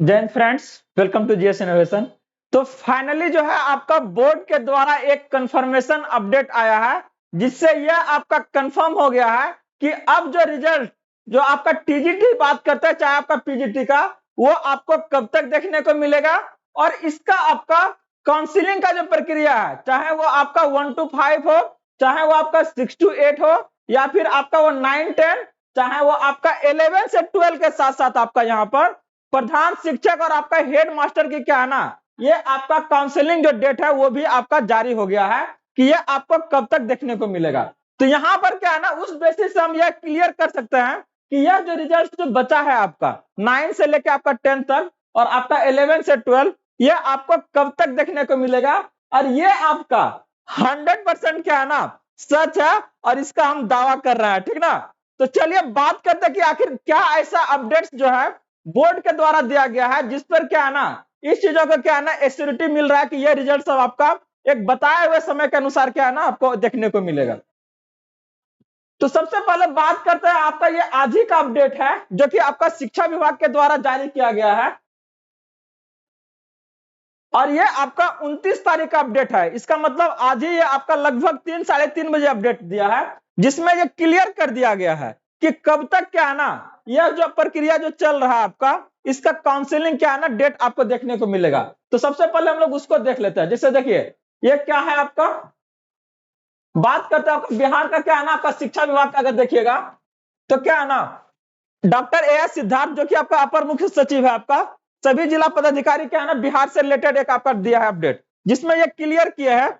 Jain friends, welcome to GS innovation. तो finally जो है आपका बोर्ड के द्वारा एक कंफर्मेशन अपडेट आया है, जिससे यह आपका कंफर्म हो गया है कि अब जो रिजल्ट जो आपका टीजीटी बात करते हैं, चाहे आपका पीजीटी का, वो आपको कब तक देखने को मिलेगा। और इसका आपका काउंसिलिंग का जो प्रक्रिया है, चाहे वो आपका 1 to 5 हो, चाहे वो आपका 6 to 8 हो, या फिर आपका वो 9-10, चाहे वो आपका 11 से 12 के साथ साथ आपका यहाँ पर प्रधान शिक्षक और आपका हेड मास्टर की क्या है ना, ये आपका काउंसलिंग जो डेट है वो भी आपका जारी हो गया है कि ये आपको कब तक देखने को मिलेगा। तो यहाँ पर क्या है ना, उस बेसिस से हम यह क्लियर कर सकते हैं कि यह जो रिजल्ट जो बचा है आपका 9 से लेकर आपका 10 तक और आपका 11 से 12, ये आपको कब तक देखने को मिलेगा। और ये आपका 100% क्या है ना, सच है, और इसका हम दावा कर रहे हैं, ठीक ना। तो चलिए बात करते हैं कि आखिर क्या ऐसा अपडेट्स जो है बोर्ड के द्वारा दिया गया है, जिस पर क्या है ना, इस चीजों का क्या है ना एश्योरिटी मिल रहा है कि यह रिजल्ट सब आपका एक बताए हुए समय के अनुसार क्या है ना आपको देखने को मिलेगा। तो सबसे पहले बात करते हैं, आपका ये आज ही का अपडेट है जो कि आपका शिक्षा विभाग के द्वारा जारी किया गया है, और ये आपका 29 तारीख का अपडेट है। इसका मतलब आज ही ये आपका लगभग 3-3:30 बजे अपडेट दिया है, जिसमें ये क्लियर कर दिया गया है कि कब तक क्या है ना, यह जो प्रक्रिया जो चल रहा है आपका, इसका काउंसलिंग क्या है ना डेट आपको देखने को मिलेगा। तो सबसे पहले हम लोग उसको देख लेते हैं। जैसे देखिए, ये क्या है आपका, बात करते हैं बिहार का क्या है ना, आपका शिक्षा विभाग का अगर देखिएगा तो क्या है ना, डॉक्टर ए.एस. सिद्धार्थ जो कि आपका अपर मुख्य सचिव है, आपका सभी जिला पदाधिकारी क्या है ना बिहार से रिलेटेड एक आपका दिया है अपडेट, जिसमें यह क्लियर किया है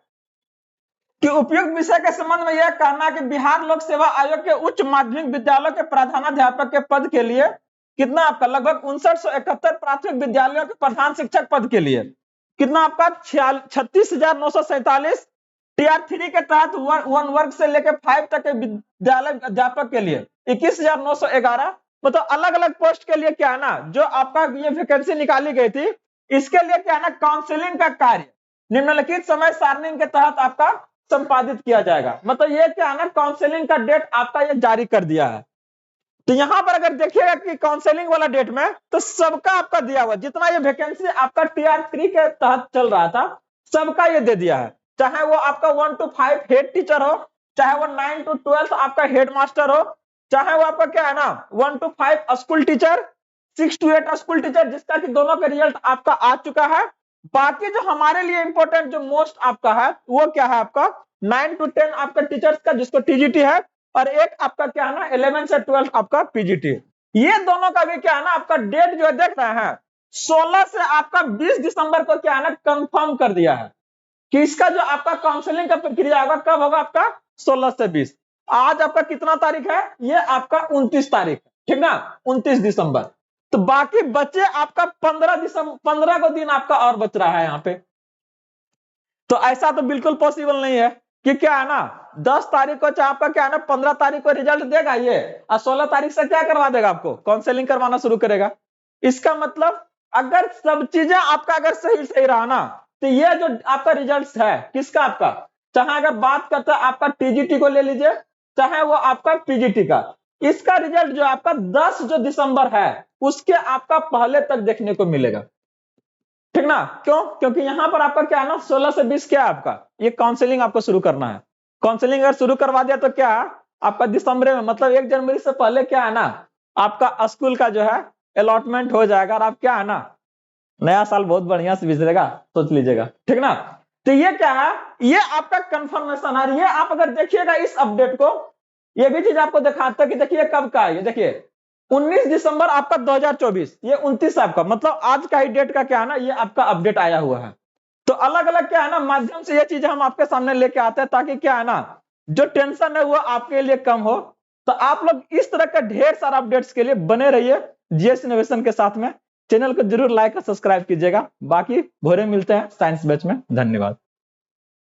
कि उपयुक्त विषय के संबंध में यह कहना है कि बिहार लोक सेवा आयोग के उच्च माध्यमिक विद्यालयों के प्रधानाध्यापक के पद के लिए कितना आपका लगभग 5971 प्राथमिक विद्यालयों के प्रधान शिक्षक पद के लिए कितना आपका 36,947 टीआर 3 के तहत 1 वर्ग से लेकर 5 तक के विद्यालय अध्यापक के लिए 21,911, मतलब अलग अलग पोस्ट के लिए क्या है ना जो आपका ये वैकेंसी निकाली गई थी, इसके लिए क्या है ना काउंसलिंग का कार्य निम्नलिखित समय सारणी के तहत आपका संपादित किया जाएगा। मतलब ये क्या है ना, काउंसलिंग का डेट आपका ये जारी कर दिया है। तो यहाँ पर अगर देखिएगा कि काउंसलिंग वाला डेट में तो सबका आपका दिया हुआ, जितना ये वैकेंसी आपका टीआर 3 के तहत चल रहा था, सबका ये दे दिया है। चाहे वो आपका 1 to 5 हेड टीचर हो, चाहे वो 9 to 12 आपका हेड मास्टर हो, चाहे वो आपका क्या है ना 1 to 5 school teacher, 6 to 8 school teacher, जिसका कि दोनों का रिजल्ट आपका आ चुका है। बाकी जो हमारे लिए इंपॉर्टेंट जो मोस्ट आपका है वो क्या है आपका 9 to 10 आपका टीचर्स का जिसको टीजीटी है, और एक आपका क्या है ना 11 से 12 आपका पीजीटी। ये दोनों का भी क्या है ना आपका डेट जो है देख रहे हैं 16 से आपका 20 दिसंबर को क्या है ना कंफर्म कर दिया है कि इसका जो आपका काउंसलिंग का प्रक्रिया होगा कब होगा आपका 16 से 20। आज आपका कितना तारीख है, ये आपका 29 तारीख है, ठीक ना, 29 दिसंबर। तो बाकी बचे आपका 15 को दिन आपका और बच रहा है यहाँ पे। तो ऐसा तो बिल्कुल पॉसिबल नहीं है कि क्या है ना 10 तारीख को चाहे आपका क्या है ना 15 तारीख को रिजल्ट देगा ये, और 16 तारीख से क्या करवा देगा, आपको काउंसलिंग करवाना शुरू करेगा। इसका मतलब अगर सब चीजें आपका अगर सही सही रहा ना, तो ये जो आपका रिजल्ट है किसका आपका, चाहे अगर बात करते हैं आपका टीजीटी को ले लीजिए, चाहे वो आपका पीजीटी का, इसका रिजल्ट जो आपका 10 जो दिसंबर है उसके आपका पहले तक देखने को मिलेगा, ठीक ना। क्यों, क्योंकि यहाँ पर आपका क्या है ना 16 से 20 क्या है आपका ये काउंसलिंग आपको शुरू करना है। काउंसलिंग अगर शुरू करवा दिया तो क्या आपका दिसंबर में, मतलब 1 जनवरी से पहले क्या है ना आपका स्कूल का जो है अलॉटमेंट हो जाएगा, और आप क्या है ना नया साल बहुत बढ़िया से गुजरेगा, सोच लीजिएगा, ठीक ना। तो ये क्या है, ये आपका कंफर्मेशन है। ये आप अगर देखिएगा इस अपडेट को, ये भी चीज आपको दिखाता है कि देखिए कब का है, ये देखिए 19 दिसंबर आपका 2024, ये 29 आपका, मतलब आज का ही डेट का क्या है ना ये आपका अपडेट आया हुआ है। तो अलग अलग क्या है ना माध्यम से ये चीजें हम आपके सामने लेके आते हैं, ताकि क्या है ना जो टेंशन है वो आपके लिए कम हो। तो आप लोग इस तरह के ढेर सारा अपडेट्स के लिए बने रहिए जीएस इनोवेशन के साथ में। चैनल को जरूर लाइक और सब्सक्राइब कीजिएगा। बाकी भोरे मिलते हैं साइंस बैच में। धन्यवाद।